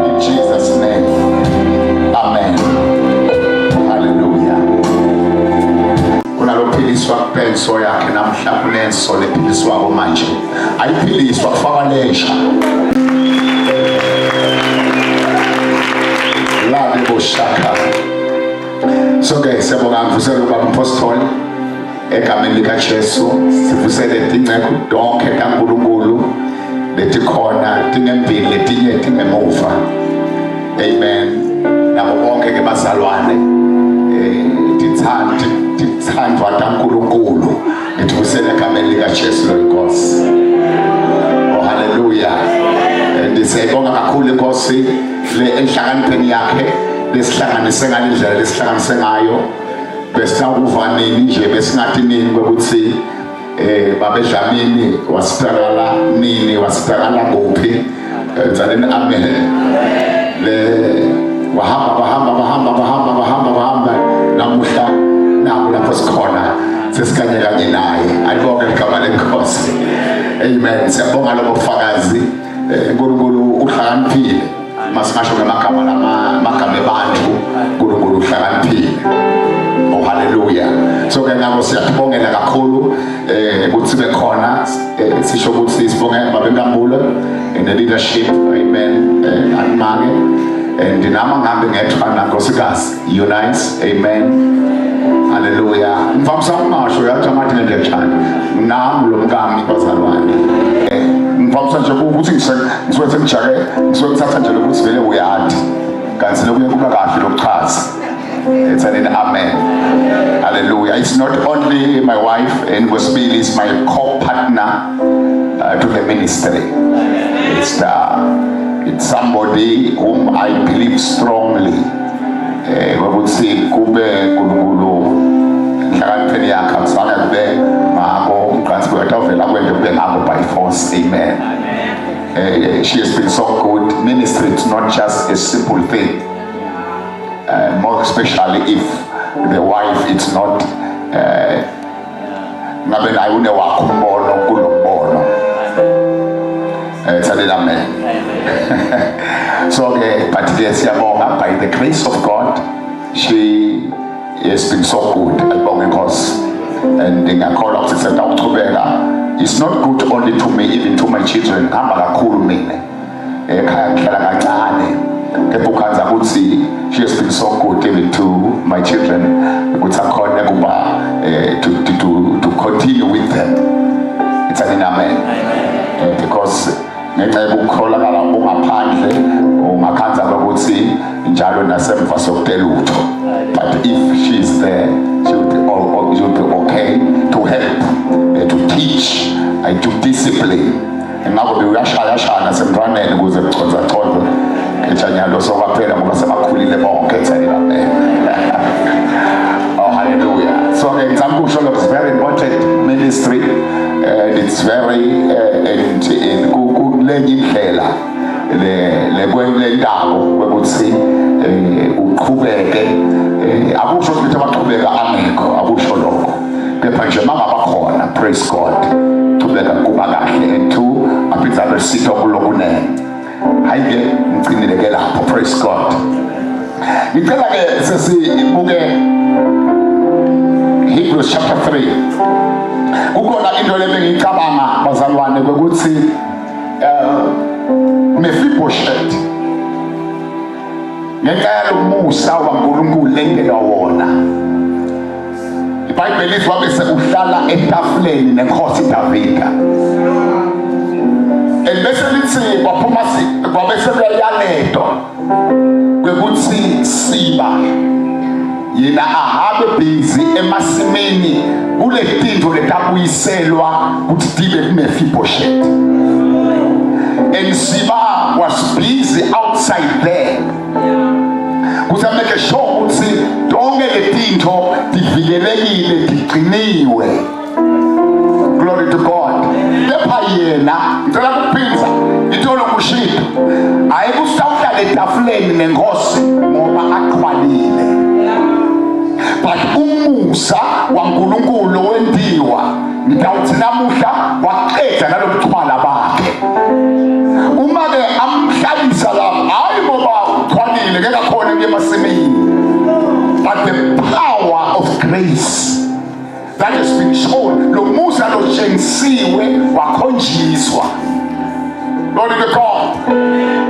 In Jesus' name. Amen. Hallelujah. Kunalophiliswa kupenso yakhe namhla kunenso lephiliswa manje. Ayiphiliswa kufaka lesha. La boshaka. So guys, siyabonga ngivusela ubaba Apostle egameni lika Jesu, sivusele dinqeko donke kaNkulunkulu lethi khona tinembili letinye tingemuva. Amen. Nabo bonke ke bazalwane tithandwa kaNkulunkulu ngivusele egameni lika Jesu Nkosi. Oh hallelujah. Ndisayibonga kakhulu inkosi le enhlakanipheni yakhe lesihlanganise ngalendlela lesihlanganise ngayo. Besinakuva nini nje besingathi nini ukuthi babedlamini wasipakala nini wasipakala kuphi. Tsaleni amen. Le bahamba namuhla naku lapho sikhona sesikanye kanye naye. Ayibonge igama lenkosi. Amen. Siyabonga lo bufakazi. uNkulunkulu uhlakaniphile. Masingasho ngamagama ebantu, uNkulunkulu uhlakaniphile. Oh hallelujah. So ke ngakho siyabongela kakhulu ukuthi bekhona sisho ukuthi sibonge babengambulo in the leadership. Amen. Animake ndinama ngambe ngethwana nkosikazi Unice. Amen. Hallelujah. Mfamsa ungasho yathi amathi ngiyachana nami lo mkami bazalwane. Mfamsa nje ukuthi ngizwethe ngijake ngizothatha nje lokuthi vele uyathi kanti lokuye kuba kahle lokuchaza. It's an amen. Hallelujah. It's not only my wife and Gospel is my co-partner to the ministry. It's somebody whom I believe strongly. We would say kube kulungulu hlakanipheni yakhe asana kube mako transport ovela kwento kube ngabo by force. Amen. She has been so good. Ministry is not just a simple thing. More especially if the wife is not ngabe ayune wakho umbono kulombono. Amen. So but siyabonga by the grace of God she has been so good. Ayibonge Nkosi. And ngiyakholwa ukuthi sendawuchubeka. It's not good only to me, even to my children. Ngihamba kakhulu mina ekhaya ngihlala kancane kepha ukhanza ukuthi she has been so good even to my children ukuthi akhona kuba to continue with them. It's an amen. Because ngenxa yokukholakala ungaphandle ungakhanza ukuthi njalo nasemva sokutela utho. But if she is there, she will be okay to help, to teach, to discipline. Ngakho uyashaya semntwaneni ukuze kuchonza echanyalo sokwaphela ngoba semakhulile bonke. Amen. Oh hallelujah. So example show is very important ministry. It's very in kulenye indlela le kwendawo ukuthi uqhubeke akusho ukuthi abaqhubeka angekho akusho lokho kepha nje mangabakhona. Praise God. Qhubeka kuba kahle and two aphiza besitho kulokune hayike ngcinile ke lapho. Praise God. Ngicela ke sesibuke Hebrews chapter 3. Kukhona into lebengicabanga bazalwane ukuthi Mephibosheth ngenxa yomusa waNkulunkulu lengela wona. iBhayibheli lithi wabese uhlala etafuleni nenkosi Davida. Bese lithi kwaphuma kwabese kuyaleto kwekuthi Siba yena ahabe busy emasimeni kule tinto letabuyiselwa ukuthi dibe kuMephibosheth. And Siba was busy outside there. Kuze make sure ukuthi donke letinto divikelekile diqiniwe. Glory to God. Kepha yena ngicela kuphinza itolo kushilo ayikusawuhla letafuleni nenkosi ngoba aqhwalile. But umusa waNkulunkulu wendiwa ngidawuthi namuhla waqeda nalobuxhwala bakhe. Uma ke amhlalisa lapha hayi ngoba uxhwalile ke kakhona emasimini, but the power of grace that has been shown. Lo musa lo tshengisiwe wakhonjiswa. Glory to God.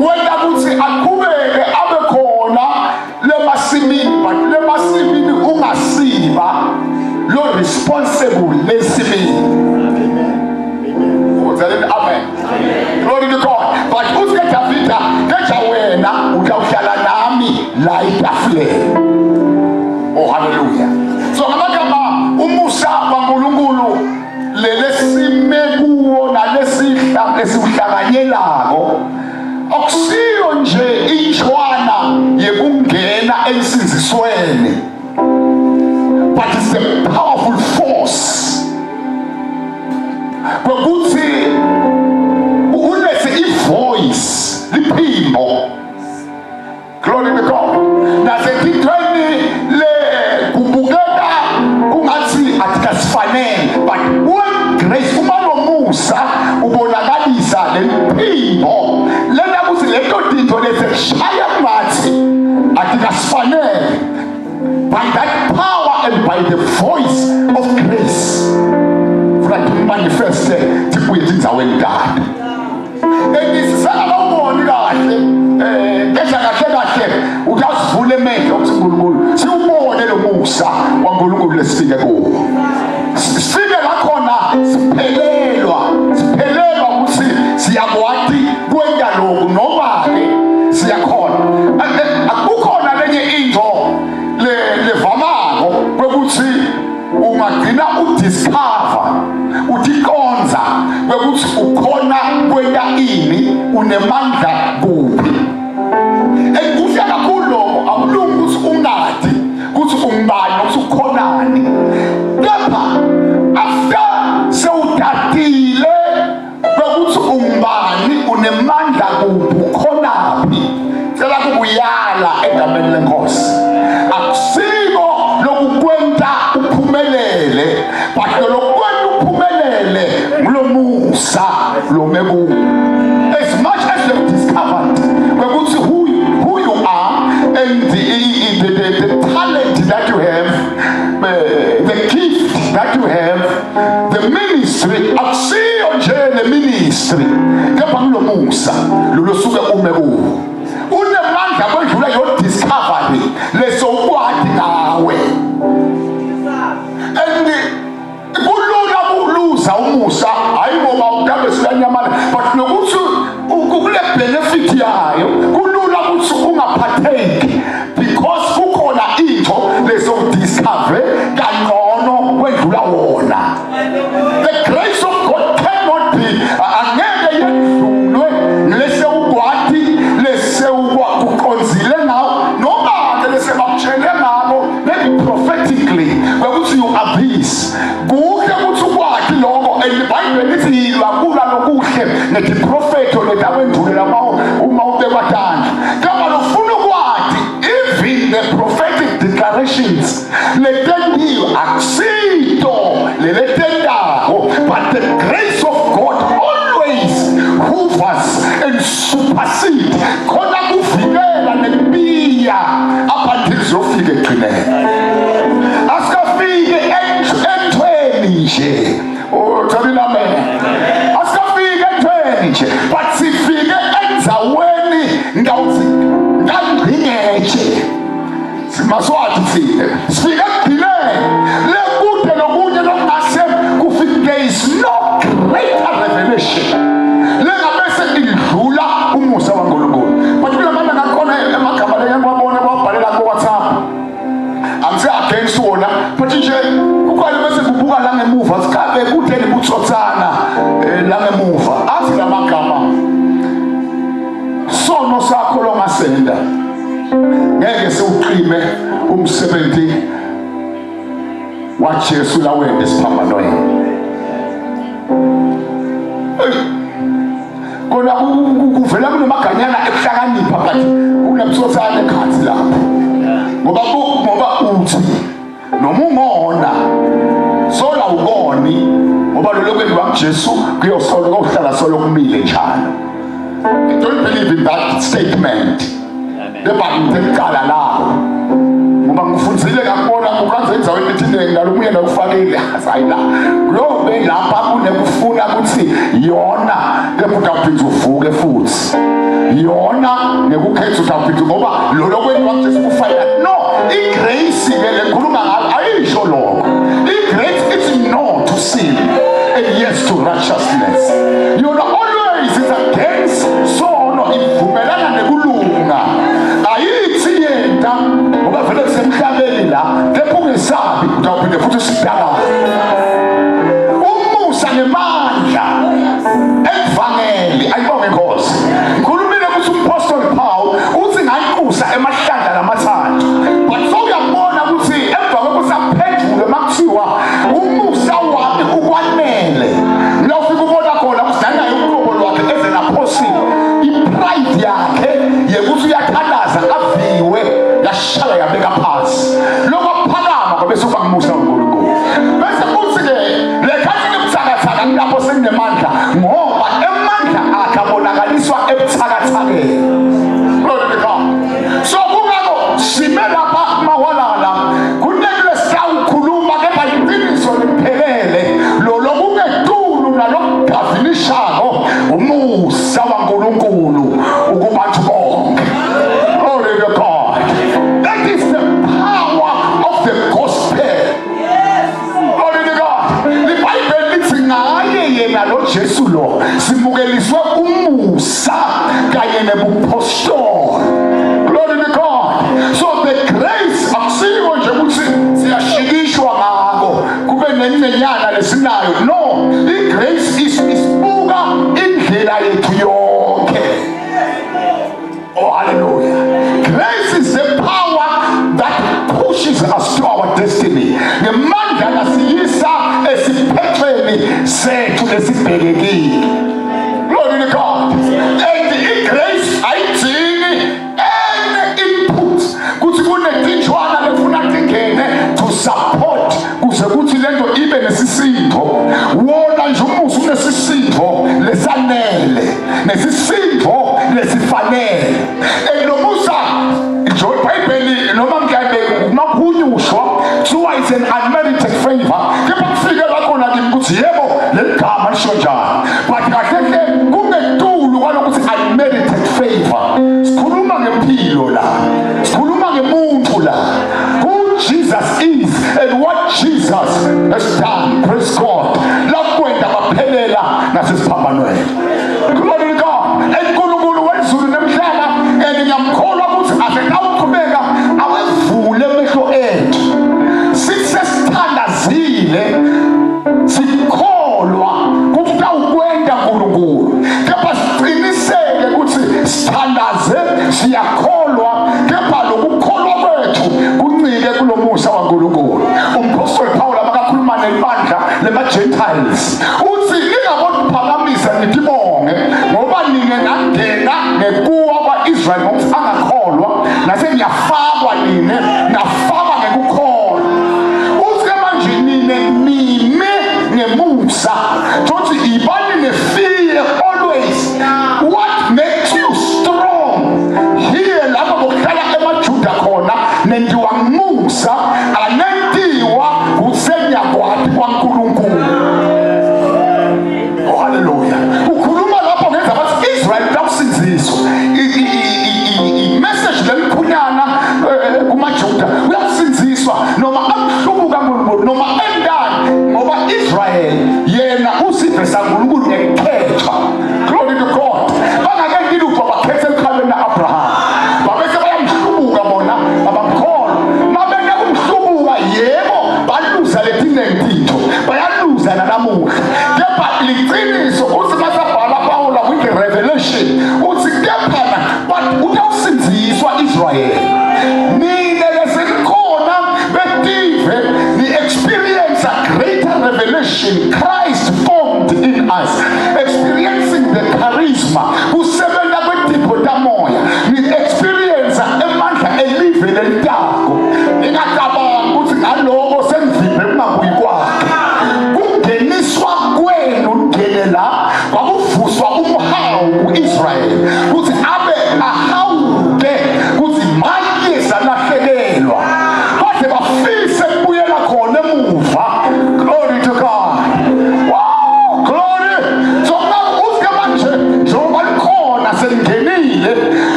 Wena kuthi aqhubeke abe khona lemasimini, but lemasimini ungasiba lo responsible lesimini. Amen. Glory to God. But uske Davida kecha wena utawuhlala nami la itafuleni. Oh hallelujah. So ngamagama umusa waNkulunkulu lelesime kuwo nalesihlanganyelako nje inshwana yekungena ensinzisweni, but it's a powerful force kwekuthi unese ivoice liphimbo. Glory to God. Nasetithweni le kubukeka kungathi atikasifanele, but when grace uma nomusa ubonakalisa lempimbo lena kuthi leto tinto leseshaya ngathi atikasifanele, by that power and by the voice of grace for to manifest tibuye tindzaweni kahle. Engisisakaboni kahle kahle uyasivula emehlo ukuthi uNkulunkulu siwubone lo musa waNkulunkulu lesifike kuwo. Sifike lakhona siphelelwa ukuthi siyakwati kwenza lokhu noma ke siyakhona. Akukhona lenye into levamako kwekuthi ungagcina udiscover utikonza kwekuthi ukhona kwenza ini unemandla kuphi. Ekuhle kakhulu lokho akulungi ukuthi ungadi ukuthi ungibani ukuthi ukhonani, kepha after sewudatile kwekuthi ungibani unemandla kuphi ukhonaphi, cela kubuyala egameni lenkosi. Akusiko lokukwenta uphumelele, but lokukwenta uphumelele ngulo musa lo meku. As much as you've discovered who you are and the talent that you have, the gift that you have, the ministry, ASIYA nje le ministry kepha ngulo musa lulosuke umeku unemandla kwedlula yo discovery leso ukwadi nawe. And kulula ukuluza umusa hayi ngoba udabe silanyamala, but nokuthi ukule benefit yayo kulula ukuthi ungapartake because kukhona into leso discover kangcono kwedlula wona. The grace of God cannot be angeke yedlulwe lese ukwadi lese ukukonzile ngawo noma ke lese bakutshele ngabo maybe prophetically kwekuthi you are this kuhle ukuthi ukwadi lokho. And iBhayibheli lithi yilwa kula lokuhle nethi prophet oletawendulela uma ubekwadana kama lofuna ukwadi even the prophetic declarations letendiwe akusito leletendako, but the grace of God always hovers and supersedes khona kuvikela nembiya up until zofika ekugcineni. Asikafike entweni nje uthabile amen, asikafike entweni nje but sifike endzaweni ngawuthi ngangqingeje simaswathi sifike ekugcineni lekude nokunye lokungase kufike. There is no greater revelation lengabese idlula umusa waNkulunkulu. But kula manje ngakhona emagama leyangiwabona bawabhalela ku WhatsApp, angise against wona, but nje kukhona bese kubuka la ngemuva sikhabe kutheni butsotsana la ngemuva athi la magama sono sakho longasenda ngeke siuqime umsebenzi waJesu la wende siphambanweni. Kona kuvela kunemaganyana ekuhlakanipha but kunebutsotsana ekhathi lapho ngoba uthi noma ungona sola ukoni ngoba lo lokwenziwa kuJesu kuyosola kohlala solo kumile njalo. I don't believe in that statement. The Bible tekala lapho ngoba ngifundzile ngakubona ukwenza enzaweni ethile ngalomunye nakufakile asayila globe lapha kunekufuna ukuthi yona leputaphinza uvuke futhi yona nekukhetha utaphinza ngoba lo lokwenziwa kuJesu kufayela no. Igrace ke lekhuluma ngayo ayisho lokho. Igrace is no to sin and yes to righteousness. You know always is against sono ivumelana nekulunga ayithi yenta ngoba vele semhlabeni la lephukesabi utawuphinde futhi sidala umusa nemandla evangeli ayibonge inkosi. Ngikhulumile ukuthi uApostle Paul yekuthi uyathandaza aviwe yashaya yabeka phansi lokho phakama ngoba bese uba ngumusa uNkulunkulu bese kuthi-ke lekhathi ebuthakathaka lapho sekunemandla ngoba emandla akhe abonakaliswa ebuthakathakeni. Glory to God. So kungako sime lapha mahwalala kunekule sitawukhuluma kepha iqiniso liphelele lolo kungetulu nalokugavinishako umusa waNkulunkulu ukubantu bonke. Glory to God. That is the power of the gospel. Glory to God. IBhayibheli lithi ngaye yena lo Jesu lo simukeliswe umusa kanye nebupostoli. Glory to God. So the grace akusiko nje ukuthi siyashikishwa ngako kube nenyenyana lesinayo. No, igrace isibuka indlela yethu yonke. Oh, hallelujah. Grace is the power that pushes us to our destiny. Ngemandla nasiyisa esiphethweni sethu lesibhekekile. Glory to God. And the grace ayidingi any input kuthi kunetintshwana lefuna tingene to support kuze kuthi lento ibe nesisindo. Wona nje umusa unesisindo lesanele nesisindo lesifanele. Elomusa iBhayibheli noma mhlawumbe makhunyushwa kuthiwa is an unmerited favor. Kepha kufike lakhona kimi ukuthi yebo leli gama lisho njalo but kahle kungetulu kwalokuthi unmerited favor. Sikhuluma ngempilo la, sikhuluma ngemuntu la, who Jesus is and what Jesus has done. Praise God. Lakwenda baphelela nasesiphambanweni. Glory to God. eNkulunkulu wezulu nemhlaba ngiyamkholwa ukuthi asengawuqhubeka awevule amehlo ethu sisesithandazile sikholwa ukuthi utawukwenda uNkulunkulu kepha siqiniseke ukuthi sithandaze siyakholwa kepha lokukholwa kwethu kuncike kulomusa waNkulunkulu. Umpostoli Paul abakakhuluma nebandla lema-Gentiles uthi lingabophakamisa nitibonge ngoba nine ngangena ngekuwa kwa-Israyeli ngokuthi angakholwa naseniyafakwa nine nafakwa ngekukholwa. Uthi manje nine nime ngemusa tothi ibani ne-fear always. What makes you strong? Here lapho bokuhlala emaJuda khona nendiwa ngumusa anentiwa usenyakwati kwaNkulunkulu. Oh, hallelujah. Ukhuluma lapho ngenza bathi Israel lawusinziswa i-message lemkhunyana kumaJuda uyasinziswa noma amhlubuka uNkulunkulu noma endani ngoba Israel yena usive saNkulunkulu ngekhetho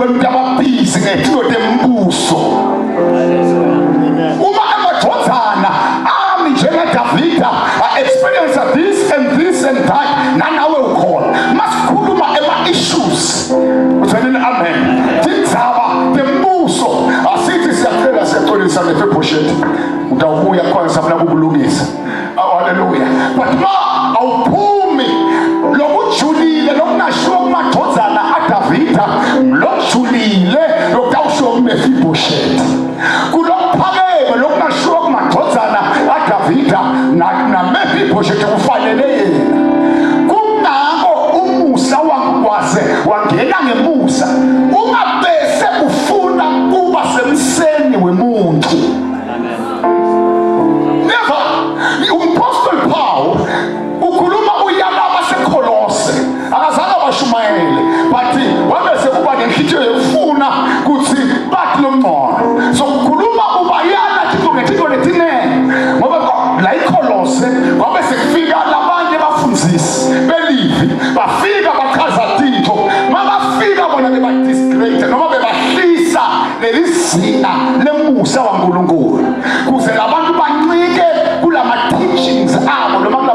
abantu ababhizi ngethiyo tembuso. Uma amadodana ami njengeDavida experience this and this and that, nanawe ukhona. Masikhuluma ema-issues. Uthanini amen. Tindzaba tembuso asithi siyacela siyaxolisa ngePhoshethi. Utawubuya khona safuna kukulungisa. Hallelujah. But ma awuphumi lokujulile lokungashiwo kumadodana aDavida, lokujulile lokutawushiwo kuMefibhoshethi. Kulokuphakeme lokungashiwo kumadodana aDavida naMefibhoshethi kufanele yena. Kungako umusa wakwaze wangena ngemusa, ungabese ufuna kuba semseni wemuntu. Apostle Paul ukhuluma uyalaba seKolose, akazange washumayele, but wabese kuba nenhliziyo yefuna kuthi bathi lomqondo. So ukhuluma ubayala thixo letinene, ngoba la iKolose wabese kufika labanye bafundisi belivi, bafika bachaza thixo, mabafika bona bebadisgrade noma bebahlisa lelizinga lemusa waNkulunkulu, kuze labantu bancike kulama teachings abo noma